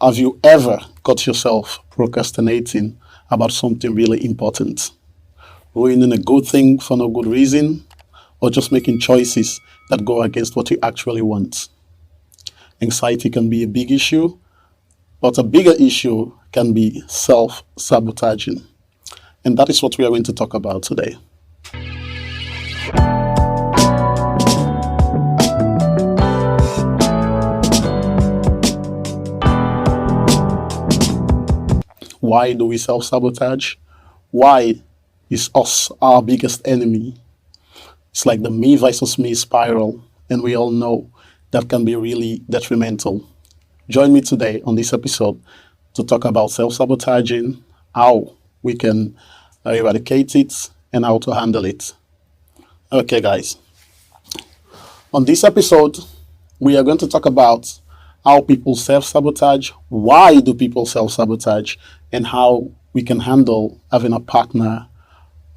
Have you ever caught yourself procrastinating about something really important? Ruining a good thing for no good reason? Or just making choices that go against what you actually want? Anxiety can be a big issue, but a bigger issue can be self-sabotaging. And that is what we are going to talk about today. Why do we self-sabotage? Why is us our biggest enemy? It's like the me versus me spiral, and we all know that can be really detrimental. Join me today on this episode to talk about self-sabotaging, how we can eradicate it, and how to handle it. Okay, guys. On this episode, we are going to talk about how people self-sabotage, why do people self-sabotage, and how we can handle having a partner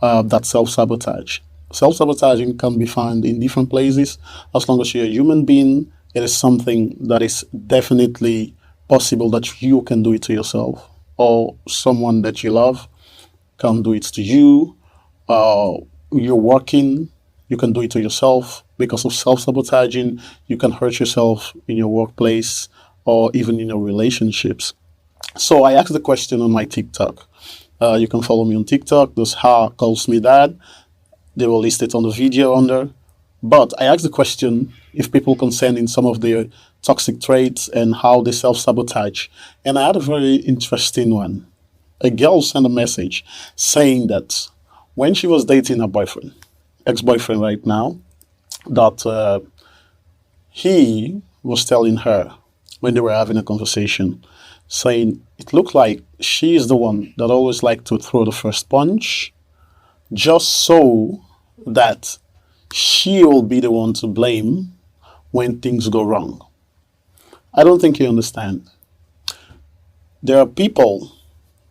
that self-sabotage. Self-sabotaging can be found in different places. As long as you're a human being, it is something that is definitely possible that you can do it to yourself, or someone that you love can do it to you. You're working, you can do it to yourself. Because of self-sabotaging, you can hurt yourself in your workplace or even in your relationships. So I asked the question on my TikTok. You can follow me on TikTok. Those Ha calls me dad. They will list it on the video under. But I asked the question if people concerned in some of their toxic traits and how they self-sabotage. And I had a very interesting one. A girl sent a message saying that when she was dating her boyfriend, ex-boyfriend right now, that he was telling her when they were having a conversation, saying it looked like she is the one that always liked to throw the first punch, just so that she will be the one to blame when things go wrong. I don't think you understand. There are people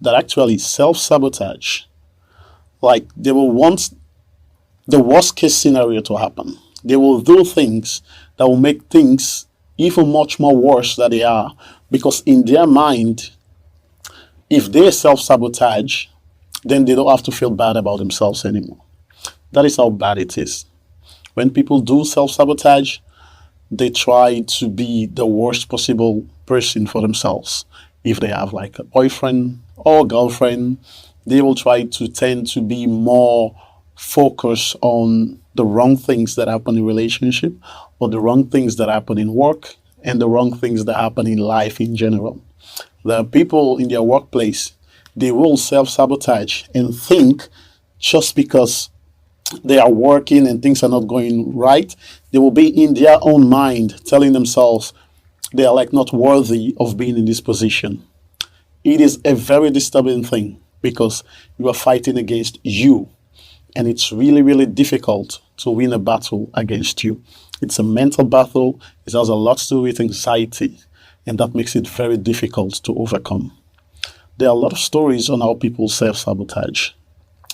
that actually self-sabotage, like they will want the worst case scenario to happen. They will do things that will make things even much more worse than they are, because in their mind, if they self-sabotage, then they don't have to feel bad about themselves anymore. That is how bad it is. When people do self-sabotage, they try to be the worst possible person for themselves. If they have like a boyfriend or girlfriend, they will try to tend to be more focused on the wrong things that happen in relationship, or the wrong things that happen in work, and the wrong things that happen in life in general. There are people in their workplace, they will self-sabotage and think just because they are working and things are not going right, they will be in their own mind telling themselves they are like not worthy of being in this position. It is a very disturbing thing because you are fighting against you. And it's really, really difficult to win a battle against you. It's a mental battle. It has a lot to do with anxiety. And that makes it very difficult to overcome. There are a lot of stories on how people self-sabotage.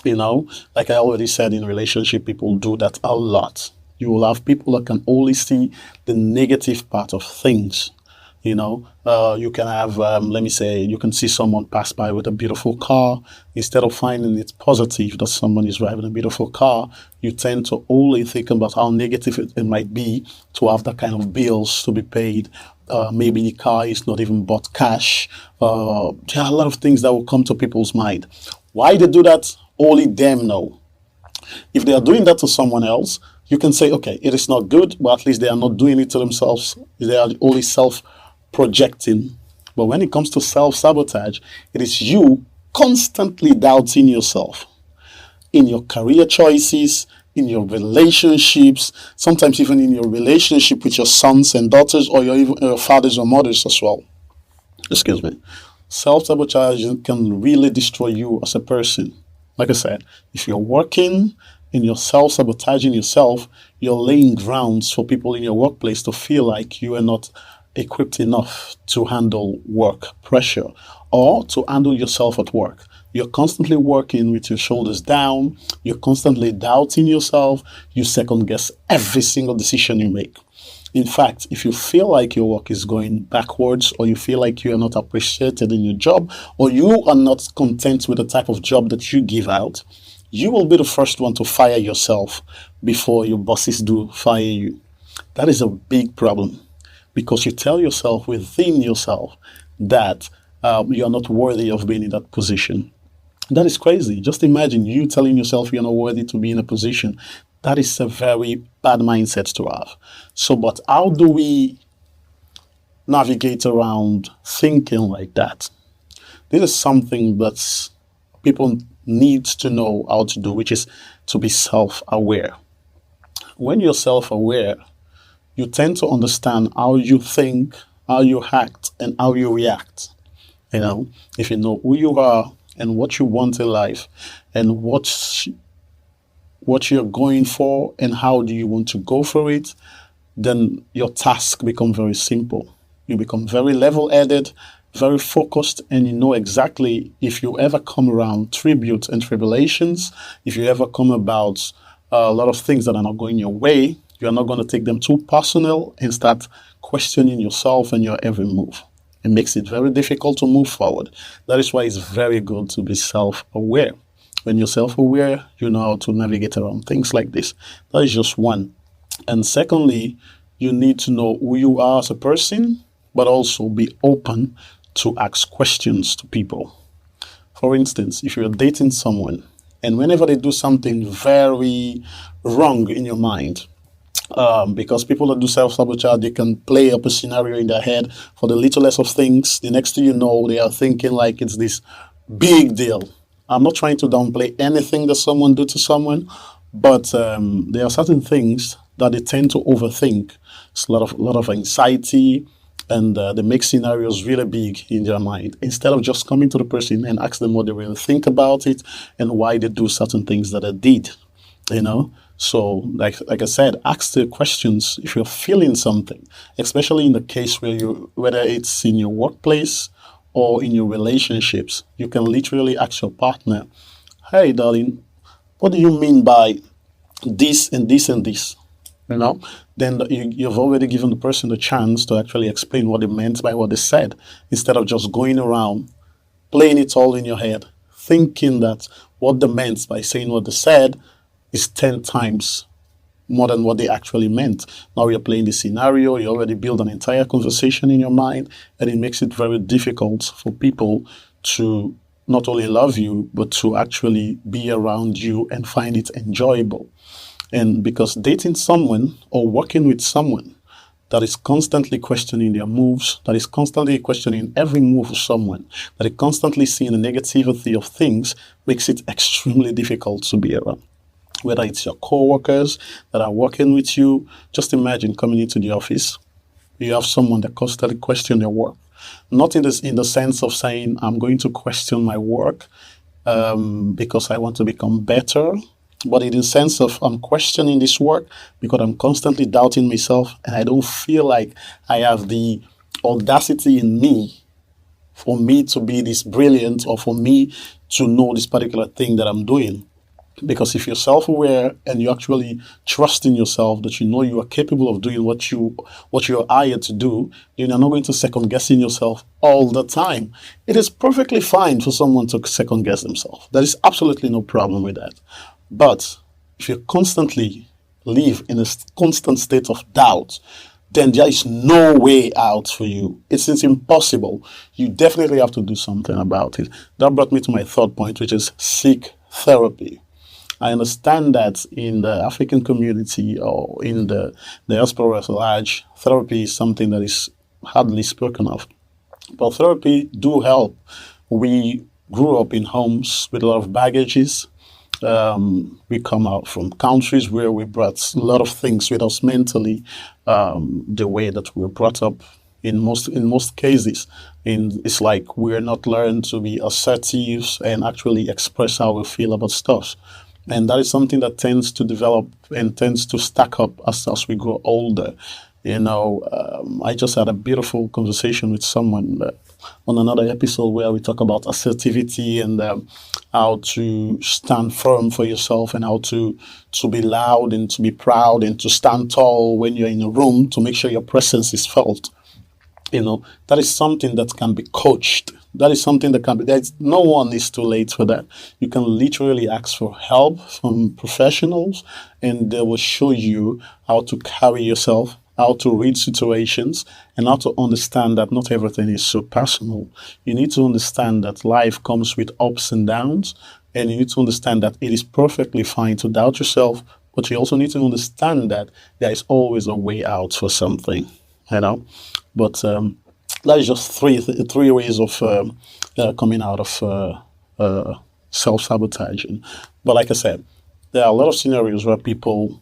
You know, like I already said, in relationship, people do that a lot. You will have people that can only see the negative part of things. You know, you can have, let me say, you can see someone pass by with a beautiful car. Instead of finding it positive that someone is driving a beautiful car, you tend to only think about how negative it might be to have that kind of bills to be paid. Maybe the car is not even bought cash. There are a lot of things that will come to people's mind. Why they do that, only them know. If they are doing that to someone else, you can say, okay, it is not good, but at least they are not doing it to themselves. They are only self-projecting. But when it comes to self-sabotage, it is you constantly doubting yourself in your career choices, in your relationships, sometimes even in your relationship with your sons and daughters, or your fathers or mothers as well. Excuse me. Self-sabotage can really destroy you as a person. Like I said, if you're working and you're self-sabotaging yourself, you're laying grounds for people in your workplace to feel like you are not equipped enough to handle work pressure or to handle yourself at work. You're constantly working with your shoulders down. You're constantly doubting yourself. You second guess every single decision you make. In fact, if you feel like your work is going backwards, or you feel like you are not appreciated in your job, or you are not content with the type of job that you give out, you will be the first one to fire yourself before your bosses do fire you. That is a big problem because you tell yourself within yourself that you are not worthy of being in that position. That is crazy. Just imagine you telling yourself you're not worthy to be in a position. That is a very bad mindset to have. So, but how do we navigate around thinking like that? This is something that people need to know how to do, which is to be self-aware. When you're self-aware, you tend to understand how you think, how you act, and how you react. You know, if you know who you are and what you want in life and what you're going for and how do you want to go for it, then your task become very simple. You become very level-headed, very focused, and you know exactly if you ever come around tributes and tribulations, if you ever come about a lot of things that are not going your way, you're not going to take them too personal and start questioning yourself and your every move. It makes it very difficult to move forward. That is why it's very good to be self-aware. When you're self-aware, you know how to navigate around things like this. That is just one. And secondly, you need to know who you are as a person, but also be open to ask questions to people. For instance, if you're dating someone and whenever they do something very wrong in your mind, because people that do self-sabotage, they can play up a scenario in their head for the littlest of things. The next thing you know, they are thinking like it's this big deal. I'm not trying to downplay anything that someone do to someone, but there are certain things that they tend to overthink. It's a lot of anxiety, and they make scenarios really big in their mind instead of just coming to the person and ask them what they really think about it and why they do certain things that they did. You know, so like I said, ask the questions if you're feeling something, especially in the case where whether it's in your workplace or in your relationships. You can literally ask your partner, "Hey, darling, what do you mean by this and this and this?" You know, then you've already given the person the chance to actually explain what they meant by what they said, instead of just going around playing it all in your head, thinking that what they meant by saying what they said is 10 times more than what they actually meant. Now you're playing the scenario, you already build an entire conversation in your mind, and it makes it very difficult for people to not only love you, but to actually be around you and find it enjoyable. And because dating someone or working with someone that is constantly questioning their moves, that is constantly questioning every move of someone, that is constantly seeing the negativity of things, makes it extremely difficult to be around. Whether it's your coworkers that are working with you, just imagine coming into the office. You have someone that constantly questions your work. Not in the sense of saying, I'm going to question my work because I want to become better, but in the sense of I'm questioning this work because I'm constantly doubting myself and I don't feel like I have the audacity in me for me to be this brilliant or for me to know this particular thing that I'm doing. Because if you're self-aware and you actually trust in yourself that you know you are capable of doing what you're hired to do, you're not going to second guessing yourself all the time. It is perfectly fine for someone to second guess themselves. There is absolutely no problem with that. But if you constantly live in a constant state of doubt, then there is no way out for you. It's impossible. You definitely have to do something about it. That brought me to my third point, which is seek therapy. I understand that in the African community or in the diaspora at large, therapy is something that is hardly spoken of. But therapy do help. We grew up in homes with a lot of baggages. We come out from countries where we brought a lot of things with us mentally, the way that we were brought up. In most cases, it's like we're not learned to be assertive and actually express how we feel about stuff. And that is something that tends to develop and tends to stack up as we grow older. You know, I just had a beautiful conversation with someone on another episode where we talk about assertivity and how to stand firm for yourself and how to be loud and to be proud and to stand tall when you're in a room to make sure your presence is felt. That is something that can be coached. That is something that can be, there's no one is too late for that. You can literally ask for help from professionals and they will show you how to carry yourself, how to read situations, and how to understand that not everything is so personal. You need to understand that life comes with ups and downs, and you need to understand that it is perfectly fine to doubt yourself, but you also need to understand that there is always a way out for something, you know. But that is just three ways of coming out of self-sabotaging. But like I said, there are a lot of scenarios where people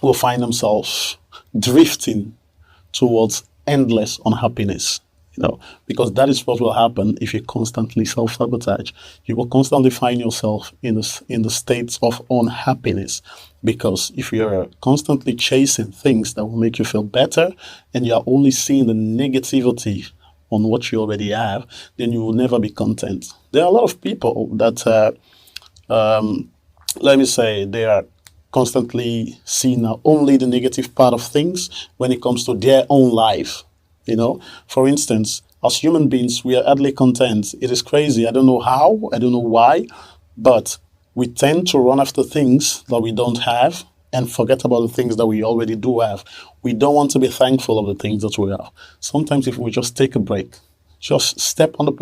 will find themselves drifting towards endless unhappiness, because that is what will happen if you constantly self-sabotage. You will constantly find yourself in the states of unhappiness, because if you're constantly chasing things that will make you feel better and you're only seeing the negativity on what you already have, then you will never be content. There are a lot of people that, let me say, they are constantly seeing only the negative part of things when it comes to their own life. For instance, as human beings, we are hardly content. It is crazy. I don't know how, I don't know why, but we tend to run after things that we don't have and forget about the things that we already do have. We don't want to be thankful of the things that we have. Sometimes if we just take a break, just step on the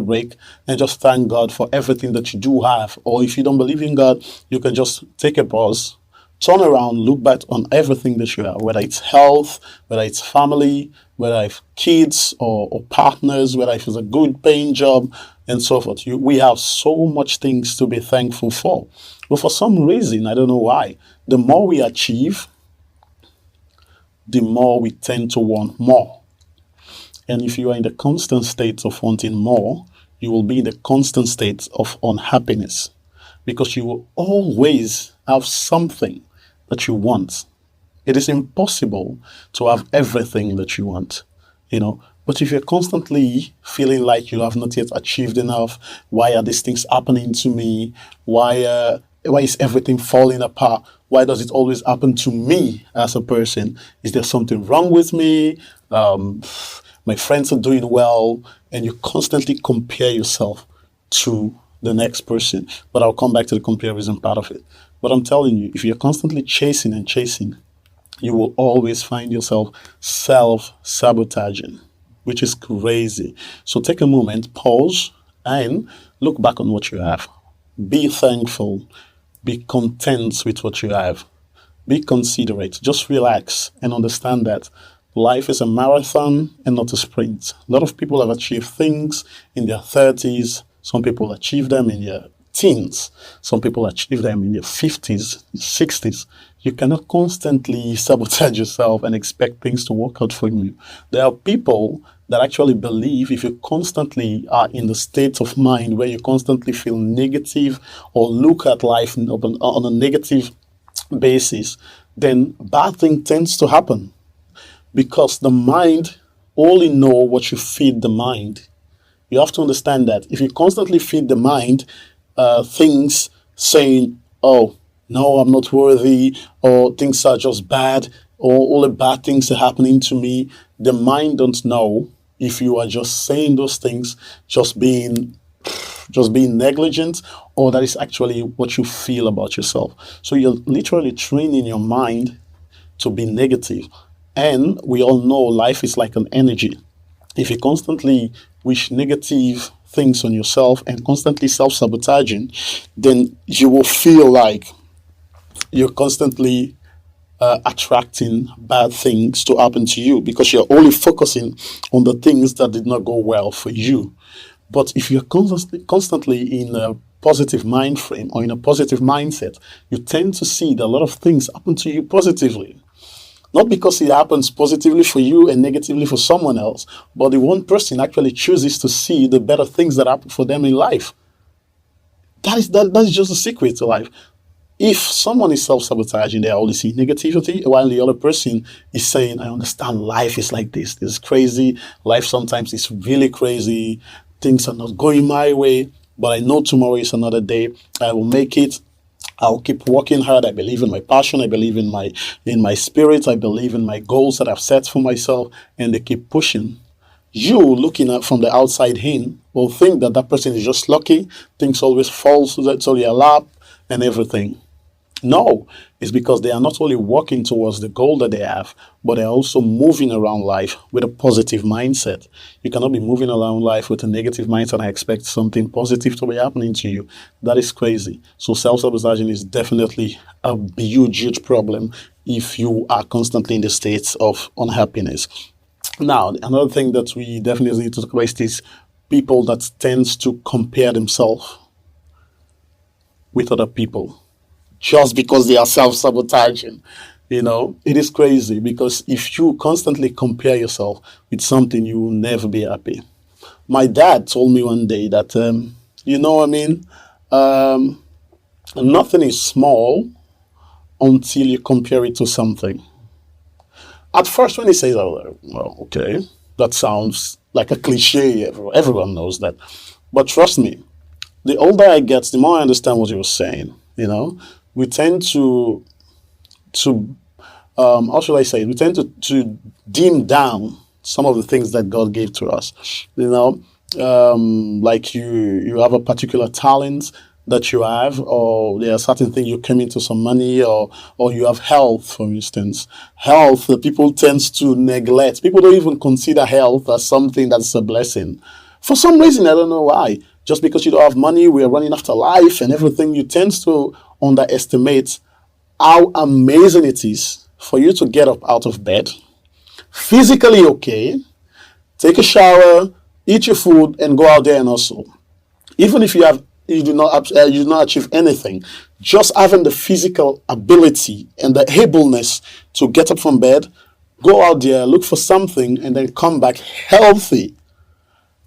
brake and just thank God for everything that you do have. Or if you don't believe in God, you can just take a pause, turn around, look back on everything that you have, whether it's health, whether it's family, whether it's kids or partners, whether it's a good paying job, and so forth. We have so much things to be thankful for. But for some reason, I don't know why, the more we achieve, the more we tend to want more. And if you are in the constant state of wanting more, you will be in the constant state of unhappiness, because you will always have something that you want. It is impossible to have everything that you want, But if you're constantly feeling like you have not yet achieved enough, why are these things happening to me? Why is everything falling apart? Why does it always happen to me as a person? Is there something wrong with me? My friends are doing well, and you constantly compare yourself to the next person. But I'll come back to the comparison part of it. But I'm telling you, if you're constantly chasing and chasing, you will always find yourself self-sabotaging, which is crazy. So take a moment, pause, and look back on what you have. Be thankful. Be content with what you have. Be considerate. Just relax and understand that life is a marathon and not a sprint. A lot of people have achieved things in their 30s. Some people achieve them in their teens. Some people achieve them in their 50s, 60s. You cannot constantly sabotage yourself and expect things to work out for you. There are people that actually believe if you constantly are in the state of mind where you constantly feel negative or look at life on a negative basis, then bad thing tends to happen. Because the mind only know what you feed the mind. You have to understand that if you constantly feed the mind things saying, oh, no, I'm not worthy, or things are just bad, or all the bad things are happening to me, the mind don't know if you are just saying those things, just being negligent, or that is actually what you feel about yourself. So you're literally training your mind to be negative. And we all know life is like an energy. If you constantly wish negative things on yourself and constantly self-sabotaging, then you will feel like you're constantly attracting bad things to happen to you, because you're only focusing on the things that did not go well for you. But if you're constantly in a positive mind frame or in a positive mindset, you tend to see that a lot of things happen to you positively. Not because it happens positively for you and negatively for someone else, but the one person actually chooses to see the better things that happen for them in life. That is just a secret to life. If someone is self-sabotaging, they're only seeing negativity, while the other person is saying, I understand life is like this. This is crazy. Life sometimes is really crazy. Things are not going my way, but I know tomorrow is another day. I will make it. I'll keep working hard. I believe in my passion. I believe in my spirit. I believe in my goals that I've set for myself, and they keep pushing. You looking at from the outside in will think that that person is just lucky. Things always falls to their lap and everything. No, it's because they are not only working towards the goal that they have, but they're also moving around life with a positive mindset. You cannot be moving around life with a negative mindset and expect something positive to be happening to you. That is crazy. So self-sabotaging is definitely a huge, huge problem if you are constantly in the states of unhappiness. Now, another thing that we definitely need to talk about is people that tends to compare themselves with other people just because they are self-sabotaging. It is crazy because if you constantly compare yourself with something, you will never be happy. My dad told me one day that, I mean, um, nothing is small until you compare it to something. At first, when he says, oh, well, okay, that sounds like a cliche. Everyone knows that. But trust me, the older I get, the more I understand what he was saying. We tend to how should I say it? We tend to dim down some of the things that God gave to us. Like you have a particular talent that you have, or there are certain things you came into some money, or you have health, for instance. Health, people tend to neglect. People don't even consider health as something that's a blessing. For some reason, I don't know why. Just because you don't have money, we are running after life and everything, you tend to underestimate how amazing it is for you to get up out of bed, physically okay, take a shower, eat your food, and go out there and hustle. Even if you do not achieve anything, just having the physical ability and the ableness to get up from bed, go out there, look for something, and then come back healthy.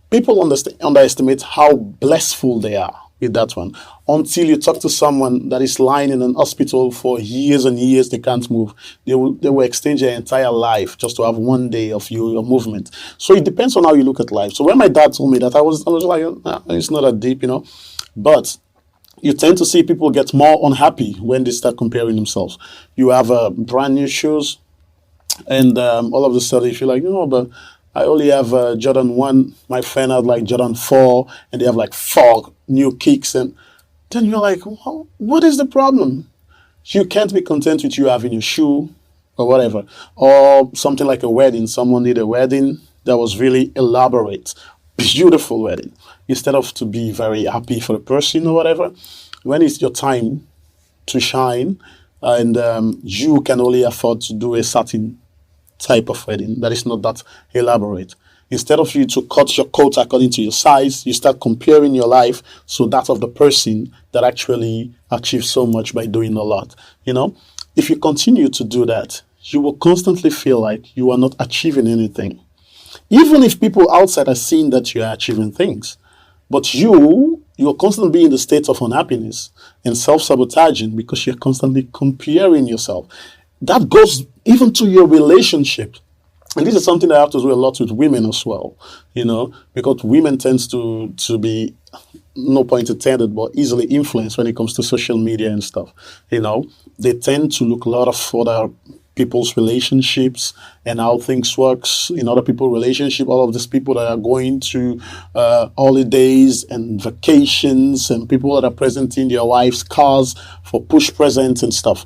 People underestimate how blissful they are with that one until you talk to someone that is lying in an hospital for years and years. They can't move. They will exchange their entire life just to have one day of your movement. So it depends on how you look at life. So when my dad told me that, I was like, nah, it's not that deep. But you tend to see people get more unhappy when they start comparing themselves. You have brand new shoes, and all of a sudden you feel like, but I only have Jordan 1. My friend had like Jordan 4, and they have like 4 new kicks. And then you're like, well, what is the problem? You can't be content with you having your shoe or whatever. Or something like a wedding. Someone did a wedding that was really elaborate, beautiful wedding. Instead of to be very happy for the person or whatever, when it's your time to shine, and you can only afford to do a certain type of wedding that is not that elaborate. Instead of you to cut your coat according to your size, you start comparing your life to that of the person that actually achieved so much by doing a lot. If you continue to do that, you will constantly feel like you are not achieving anything. Even if people outside are seeing that you are achieving things. But you're constantly in the state of unhappiness and self-sabotaging because you're constantly comparing yourself. That goes even to your relationship. And this is something that I have to do a lot with women as well, because women tends to be, no point intended, but easily influenced when it comes to social media and stuff. They tend to look a lot of other people's relationships and how things works in other people's relationship. All of these people that are going to holidays and vacations, and people that are presenting their wives' cars for push presents and stuff.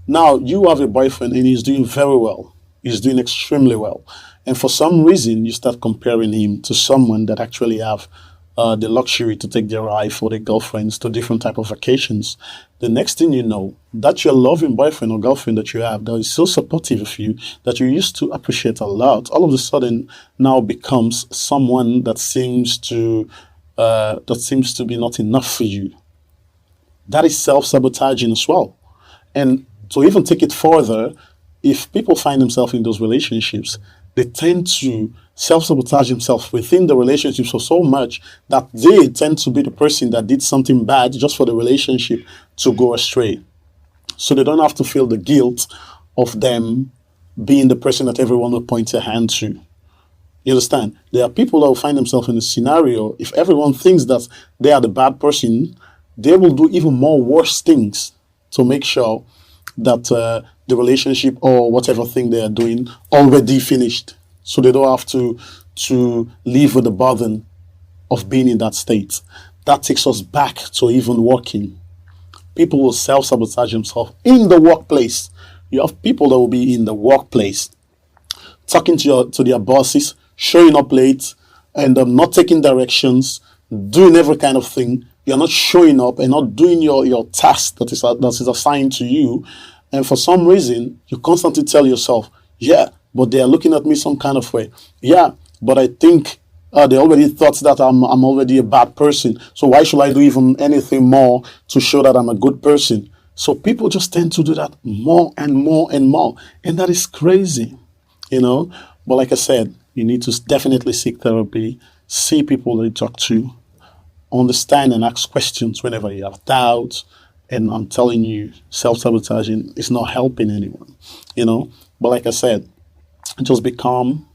Now you have a boyfriend and he's doing very well. He's doing extremely well. And for some reason, you start comparing him to someone that actually have the luxury to take their wife or their girlfriends to different type of vacations. The next thing you know, that your loving boyfriend or girlfriend that you have that is so supportive of you, that you used to appreciate a lot, all of a sudden now becomes someone that seems to be not enough for you. That is self-sabotaging as well. And to even take it further, if people find themselves in those relationships, They tend to self-sabotage themselves within the relationships for so much that they tend to be the person that did something bad just for the relationship to go astray. So they don't have to feel the guilt of them being the person that everyone will point their hand to. You understand? There are people that will find themselves in a scenario, if everyone thinks that they are the bad person, they will do even more worse things to make sure that the relationship or whatever thing they are doing already finished. So they don't have to live with the burden of being in that state. That takes us back to even working. People will self-sabotage themselves in the workplace. You have people that will be in the workplace talking to their bosses, showing up late, and not taking directions, doing every kind of thing. You're not showing up and not doing your task that is assigned to you. And for some reason, you constantly tell yourself, yeah, but they are looking at me some kind of way. Yeah, but I think they already thought that I'm already a bad person. So why should I do even anything more to show that I'm a good person? So people just tend to do that more and more and more. And that is crazy, you know. But like I said, you need to definitely seek therapy, see people that you talk to, understand and ask questions whenever you have doubts. And I'm telling you, self-sabotaging is not helping anyone, you know. But like I said, just be calm.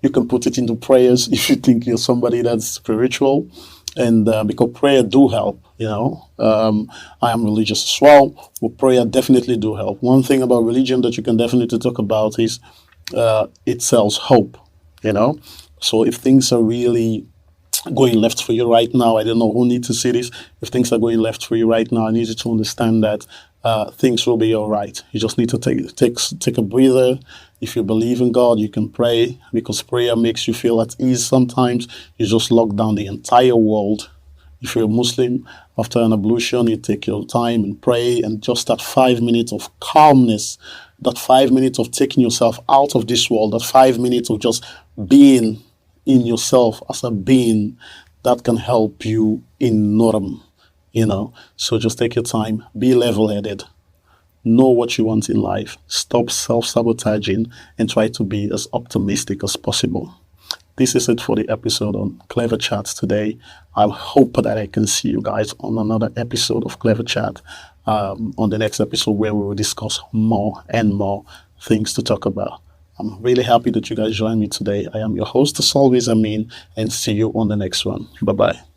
You can put it into prayers if you think you're somebody that's spiritual, and because prayer do help, you know. I am religious as well, but prayer definitely do help. One thing about religion that you can definitely talk about is it sells hope, you know. So if things are really going left for you right now, I don't know who needs to see this. If things are going left for you right now, I need you to understand that things will be all right. You just need to take a breather. If you believe in God, you can pray, because prayer makes you feel at ease. Sometimes you just lock down the entire world. If you're a Muslim, after an ablution, you take your time and pray, and just that 5 minutes of calmness, that 5 minutes of taking yourself out of this world, that 5 minutes of just being in yourself as a being, that can help you in norm, you know. So just take your time, be level-headed, know what you want in life, stop self-sabotaging, and try to be as optimistic as possible. This is it for the episode on Clever Chats today. I hope that I can see you guys on another episode of Clever Chat, on the next episode, where we will discuss more and more things to talk about. I'm really happy that you guys joined me today. I am your host, as always, Amin, and see you on the next one. Bye-bye.